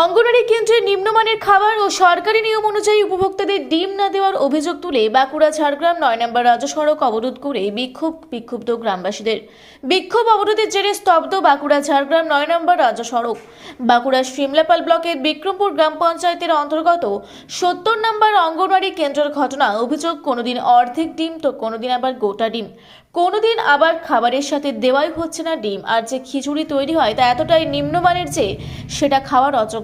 অঙ্গনওয়াড়ি কেন্দ্রে নিম্নমানের খাবার ও সরকারি নিয়ম অনুযায়ী উপভোক্তাদের ডিম না দেওয়ার অভিযোগ তুলে বাঁকুড়া ঝাড়গ্রাম ৯ নম্বর রাজ্য সড়ক অবরোধ করে বিক্ষুব্ধ গ্রামবাসীদের। বিক্ষোভ অবরোধের জেরে স্তব্ধ বাঁকুড়া ঝাড়গ্রাম ৯ নম্বর রাজ্য সড়ক। বাঁকুড়ার শিমলাপাল ব্লকের বিক্রমপুর গ্রাম পঞ্চায়েতের অন্তর্গত ৭০ নম্বর অঙ্গনওয়াড়ি কেন্দ্রের ঘটনা। অভিযোগ, কোনোদিন অর্ধেক ডিম তো কোনোদিন আবার গোটা ডিম, কোনোদিন আবার খাবারের সাথে দেওয়াই হচ্ছে না ডিম। আর যে খিচুড়ি তৈরি হয় তা এতটাই নিম্নমানের যে সেটা খাওয়ার অযোগ্য।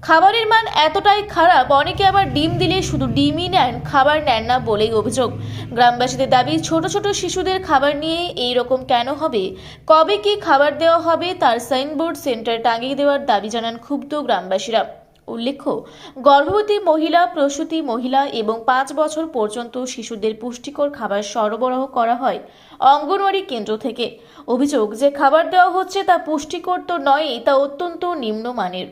খাবারের মান এতটাই খারাপ, অনেকে আবার ডিম দিলে শুধু ডিমই নেন, খাবার নেন না বলেই অভিযোগ। গ্রামবাসীদের দাবি, ছোট ছোট শিশুদের খাবার নিয়ে এই রকম কেন হবে, কবে কি খাবার দেওয়া হবে তার সাইনবোর্ড সেন্টার টাঙিয়ে দেওয়ার দাবি জানান ক্ষুব্ধ গ্রামবাসীরা। উল্লেখ্য, গর্ভবতী মহিলা, প্রসূতি মহিলা এবং ৫ বছর পর্যন্ত শিশুদের পুষ্টিকর খাবার সরবরাহ করা হয় অঙ্গনওয়াড়ি কেন্দ্র থেকে। অভিযোগ, যে খাবার দেওয়া হচ্ছে তা পুষ্টিকর তো নয়, তা অত্যন্ত নিম্নমানের।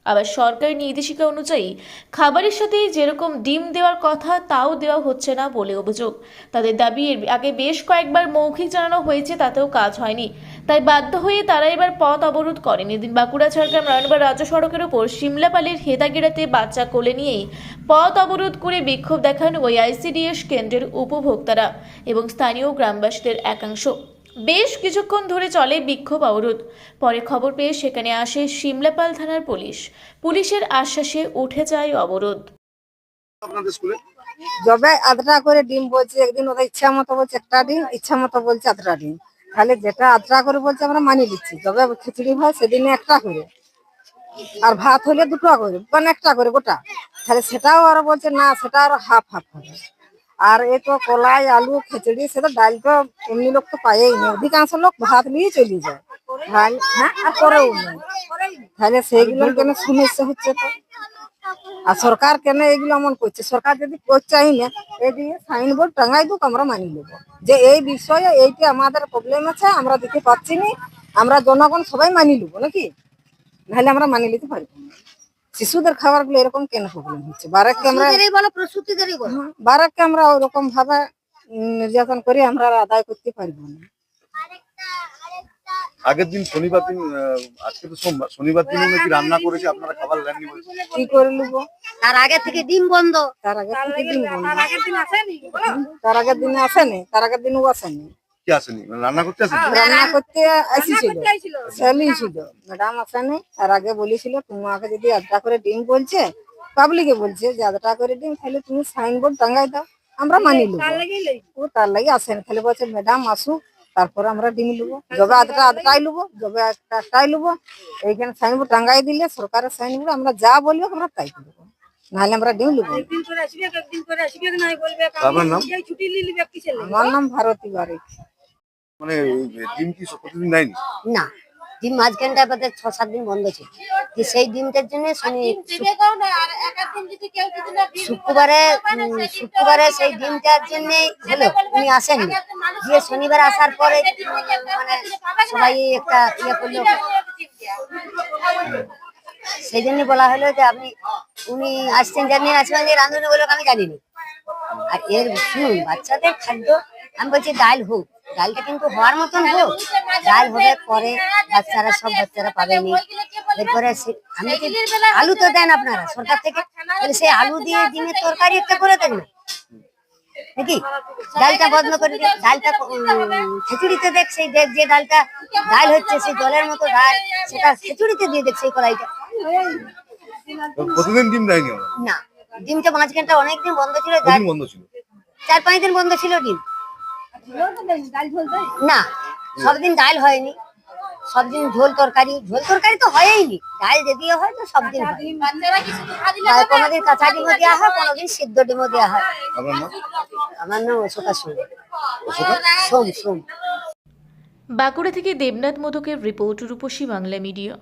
আবার সরকারি নির্দেশিকা অনুযায়ী খাবারের সাথে যেরকম ডিম দেওয়ার কথা তাও দেওয়া হচ্ছে না বলে অভিযোগ। তাদের দাবি, এর আগে বেশ কয়েকবার মৌখিক জানানো হয়েছে, তাতেও কাজ হয়নি, তাই বাধ্য হয়ে তারা এবার পথ অবরোধ করেন। এদিন বাঁকুড়া ঝাড়গ্রাম ৯ নম্বর রাজ্য সড়কের উপর শিমলাপালের হেতাগেরাতে বাচ্চা কোলে নিয়েই পথ অবরোধ করে বিক্ষোভ দেখান ওই আইসিডিএস কেন্দ্রের উপভোক্তারা এবং স্থানীয় গ্রামবাসীদের একাংশ। বেশ কিছুক্ষণ ধরে চলে বিক্ষোভ অবরোধ। পরে খবর পেয়ে সেখানে আসে শিমলাপাল থানার পুলিশ। পুলিশের আশ্বাসে উঠে যায় অবরোধ। আপনাদের স্কুলে যবে আধটা করে ডিম বলছে, একদিন ওদের ইচ্ছা মতো বলছে একটা ডিম, ইচ্ছা মতো বলছে আধটা ডিম। তাহলে যেটা আধটা করে বলছে আমরা মানিয়ে দিচ্ছি। যবে খিচুড়ি হয় সেদিনে একটা করে, আর ভাত হলে দুটো করে, মানে একটা করে গোটা। তাহলে সেটাও আরো বলছে না, সেটা আরো হাফ হাফ হবে। আর এই তো কলাই, আলু, খিচুড়ি, সেটা ডাল তো এমনি লোক তো পায়েই নেই, অধিকাংশ লোক ভাত নিয়ে চলে যায়। হ্যাঁ, আর করেও নেই। তাহলে সেইগুলো কেন সমস্যা হচ্ছে? তো আর সরকার কেন এগুলো এমন করছে? সরকার যদি চাই না, এই দিয়ে সাইনবোর্ড টাঙাই দুক, আমরা মানি নেব যে এই বিষয়ে এইটা আমাদের প্রবলেম আছে, আমরা দিতে পারছি না, আমরা জনগণ সবাই মানি নেবো নাকি? নাহলে আমরা মানি নিতে পারবো না। শিশুদের খাবার গুলো এরকম কেন প্রবলেম হচ্ছে? বারাককে আমরা ওরকম ভাবে নির্যাতন করে আমরা আদায় করতে পারবো না। আগের দিন শনিবার দিন, আজকে তো সোমবার, শনিবার দিন নাকি রান্না করেছে, আপনারা খাবার নেননি বলছে। কি করে নেবো? তার আগে থেকে ডিম বন্ধ, তার আগের দিনে আসেনি, তার আগের দিনও আসেনি। কি আসেনি? মানে রান্না করতে আসেনি? রান্না করতে এসেছিল, ছিল ম্যাডাম আসেনি। তার আগে বলেছিল তোমাকে যদি আধটা করে ডিম বলছে, পাবলিকে বলছে যে আধটা করে ডিম, তাহলে তুমি সাইনবোর্ড টাঙ্গাই দাও, আমরা মানি নেবো। ও তার লাগে আসেনি। তাহলে বলছে ম্যাডাম আসুক, তারপরে আমরা ডিম নেবো। যবে আধটাই নেবো, যবে একটাই নেবো। এইখানে সাইনবোর্ড টাঙ্গাই দিলে, সরকারের সাইনবোর্ড, আমরা যা বলবো আমরা তাই করবো, নাহলে আমরা ডিম নেবো। আপনার নাম? আমার নাম ভারতী বারিক। মানে ডিম কি প্রতিদিন নেয়নি? না ডিম মাঝখানটা আমাদের ৬-৭ দিন বন্ধ ছিল। যে সেই ডিমটার জন্য শুক্রবারে সেই ডিমটার জন্য হলো, উনি আসেননি। দিয়ে শনিবার আসার পরে মানে সবাই একটা ইয়ে করলো, সেই জন্য বলা হলো যে আপনি উনি আসছেন জানিয়ে আসবেন, যে রাঁধুনি বলে আমি জানিনি। আর এর শুনুন, বাচ্চাদের খাদ্য আমি বলছি ডাল হোক, ডালটা কিন্তু হওয়ার মতন হোক, ডাল হবে পরে সব বাচ্চারা পাবেনি। এরপরে আমি আলু তো দেন আপনারা সরকার থেকে, তাহলে সেই আলু দিয়ে ডিমের তরকারি একটা করে দেন না নাকি? ডালটা বন্ধ করে দিন। ডালটা খিচুড়িতে দেখ, সেই দেখ যে ডালটা ডাল হচ্ছে, সেই জলের মতো ডাল, সেটা খিচুড়িতে দিয়ে দেখ সেই কড়াইটা। প্রতিদিন ডিম দেয়নি আমরা? না, ডিমটা মাঝখানটা অনেকদিন বন্ধ ছিল, বন্ধ ছিল, ৪-৫ দিন বন্ধ ছিল ডিম। না, সবদিন ডাল হয়নি, সবদিন ঝোল তরকারি তো হয়ইনি। ডাল যদিও হয় তো সব দিন কোনোদিন কাঁচা ডিমও দেওয়া হয়, কোনোদিন সিদ্ধ ডিমও দেওয়া হয়। আমার নাম অশোকা সোম। বাঁকুড়া থেকে দেবনাথ মোদকের রিপোর্ট, রূপসী বাংলা মিডিয়া।